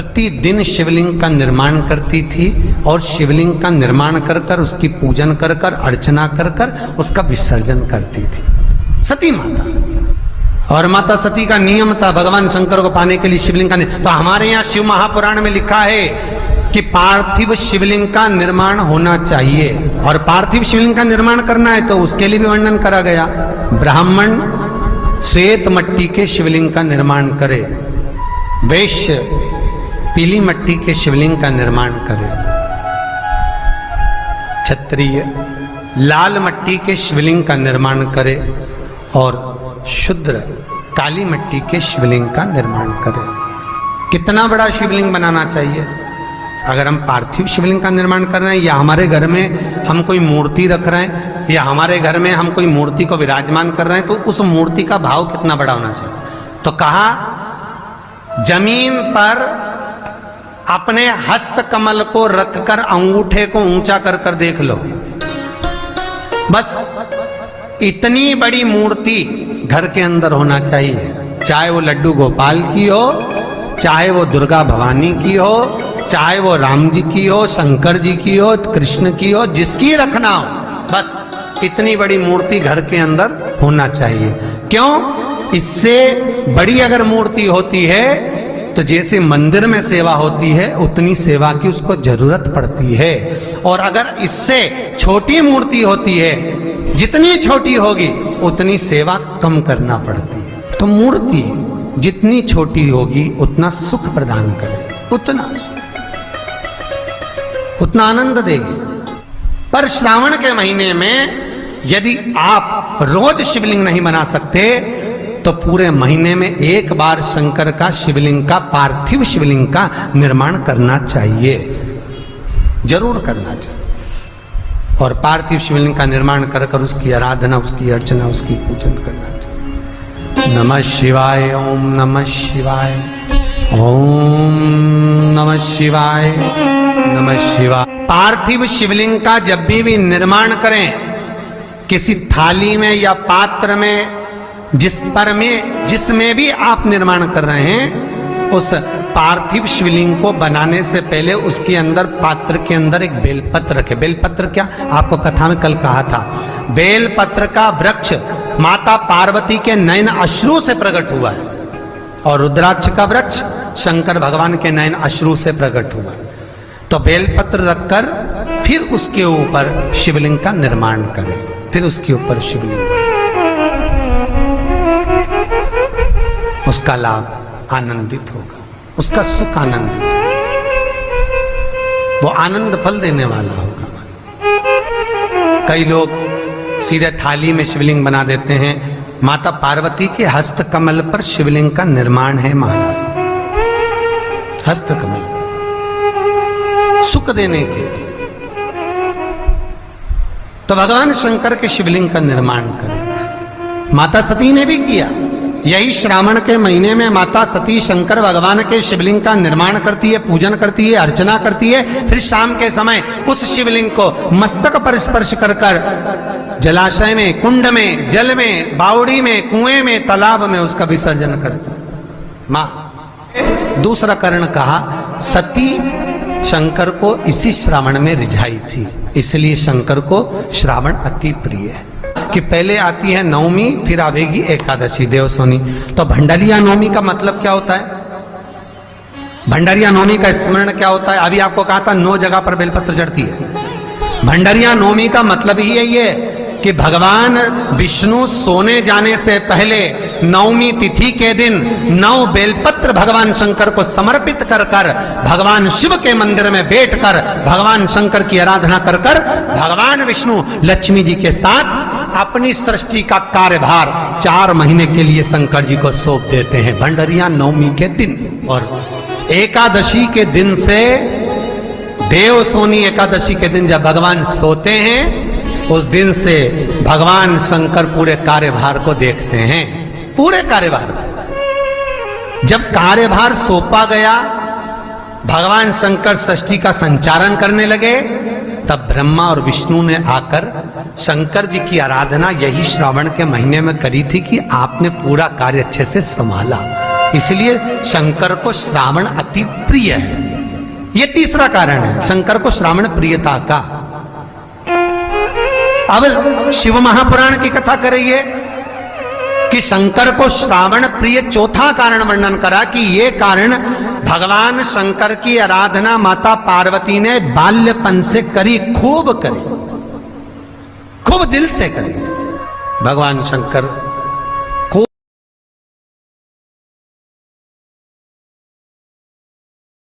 प्रतिदिन शिवलिंग का निर्माण करती थी और शिवलिंग का निर्माण कर कर उसकी पूजन कर कर अर्चना कर कर उसका विसर्जन करती थी सती माता। और माता सती का नियम था भगवान शंकर को पाने के लिए शिवलिंग का तो हमारे यहाँ शिव महापुराण में लिखा है कि पार्थिव शिवलिंग का निर्माण होना चाहिए। और पार्थिव शिवलिंग का निर्माण करना है तो उसके लिए भी वर्णन करा गया। ब्राह्मण श्वेत मट्टी के शिवलिंग का निर्माण करे, वैश्य पीली मट्टी के शिवलिंग का निर्माण करे, क्षत्रिय लाल मट्टी के शिवलिंग का निर्माण करे और शूद्र काली मट्टी के शिवलिंग का निर्माण करे। कितना बड़ा शिवलिंग बनाना चाहिए? अगर हम पार्थिव शिवलिंग का निर्माण कर रहे हैं या हमारे घर में हम कोई मूर्ति रख रहे हैं या हमारे घर में हम कोई मूर्ति को विराजमान कर रहे हैं तो उस मूर्ति का भाव कितना बड़ा होना चाहिए? तो कहा जमीन पर अपने हस्त कमल को रखकर अंगूठे को ऊंचा कर कर देख लो, बस इतनी बड़ी मूर्ति घर के अंदर होना चाहिए। चाहे वो लड्डू गोपाल की हो, चाहे वो दुर्गा भवानी की हो, चाहे वो राम जी की हो, शंकर जी की हो, कृष्ण की हो, जिसकी रखना हो, बस इतनी बड़ी मूर्ति घर के अंदर होना चाहिए। क्यों? इससे बड़ी अगर मूर्ति होती है तो जैसे मंदिर में सेवा होती है उतनी सेवा की उसको जरूरत पड़ती है। और अगर इससे छोटी मूर्ति होती है, जितनी छोटी होगी उतनी सेवा कम करना पड़ती है। तो मूर्ति जितनी छोटी होगी उतना सुख प्रदान करे, उतना सुख, उतना आनंद देगी। पर श्रावण के महीने में यदि आप रोज शिवलिंग नहीं बना सकते तो पूरे महीने में एक बार शंकर का शिवलिंग का पार्थिव शिवलिंग का निर्माण करना चाहिए, जरूर करना चाहिए। और पार्थिव शिवलिंग का निर्माण कर कर उसकी आराधना, उसकी अर्चना, उसकी पूजन करना चाहिए। नमः शिवाय, ओम नमः शिवाय, ओम नमः शिवाय, नमः शिवाय। पार्थिव शिवलिंग का जब भी निर्माण करें, किसी थाली में या पात्र में जिसमें भी आप निर्माण कर रहे हैं, उस पार्थिव शिवलिंग को बनाने से पहले उसके अंदर, पात्र के अंदर एक बेलपत्र रखे। बेलपत्र क्या? आपको कथा में कल कहा था, बेलपत्र का वृक्ष माता पार्वती के नयन अश्रु से प्रकट हुआ है और रुद्राक्ष का वृक्ष शंकर भगवान के नयन अश्रु से प्रकट हुआ है। तो बेलपत्र रखकर फिर उसके ऊपर शिवलिंग का निर्माण करें, फिर उसके ऊपर शिवलिंग, उसका लाभ आनंदित होगा, उसका सुख आनंदित होगा, वो आनंद फल देने वाला होगा। कई लोग सीधे थाली में शिवलिंग बना देते हैं। माता पार्वती के हस्त कमल पर शिवलिंग का निर्माण है महाराज, हस्त कमल सुख देने के लिए। तो भगवान शंकर के शिवलिंग का निर्माण करें। माता सती ने भी किया। यही श्रावण के महीने में माता सती शंकर भगवान के शिवलिंग का निर्माण करती है, पूजन करती है, अर्चना करती है। फिर शाम के समय उस शिवलिंग को मस्तक पर स्पर्श कर कर जलाशय में, कुंड में, जल में, बावड़ी में, कुएं में, तालाब में उसका विसर्जन करती है मां। दूसरा कारण कहा, सती शंकर को इसी श्रावण में रिझाई थी, इसलिए शंकर को श्रावण अति प्रिय है। कि पहले आती है नवमी, फिर आवेगी एकादशी, देवसोनी। तो भंडारिया नवमी का मतलब क्या होता है? भंडारिया नवमी का स्मरण क्या होता है? अभी आपको कहा था 9 जगह पर बेलपत्र चढ़ती है। भंडारिया नवमी का मतलब ही यही है कि भगवान विष्णु सोने जाने से पहले नवमी तिथि के दिन 9 बेलपत्र भगवान शंकर को समर्पित कर कर भगवान शिव के मंदिर में बैठकर भगवान शंकर की आराधना कर कर भगवान विष्णु लक्ष्मी जी के साथ अपनी सृष्टि का कार्यभार 4 महीने के लिए शंकर जी को सौंप देते हैं भंडारिया नवमी के दिन। और एकादशी के दिन से, देवसोनी एकादशी के दिन जब भगवान सोते हैं, उस दिन से भगवान शंकर पूरे कार्यभार को देखते हैं, पूरे कार्यभार। जब कार्यभार सौंपा गया, भगवान शंकर सृष्टि का संचालन करने लगे, तब ब्रह्मा और विष्णु ने आकर शंकर जी की आराधना यही श्रावण के महीने में करी थी कि आपने पूरा कार्य अच्छे से संभाला, इसलिए शंकर को श्रावण अति प्रिय है। यह तीसरा कारण है शंकर को श्रावण प्रियता का। अब शिव महापुराण की कथा करिए कि शंकर को श्रावण प्रिय चौथा कारण वर्णन करा कि ये कारण भगवान शंकर की आराधना माता पार्वती ने बाल्यपन से करी, खूब दिल से करी। भगवान शंकर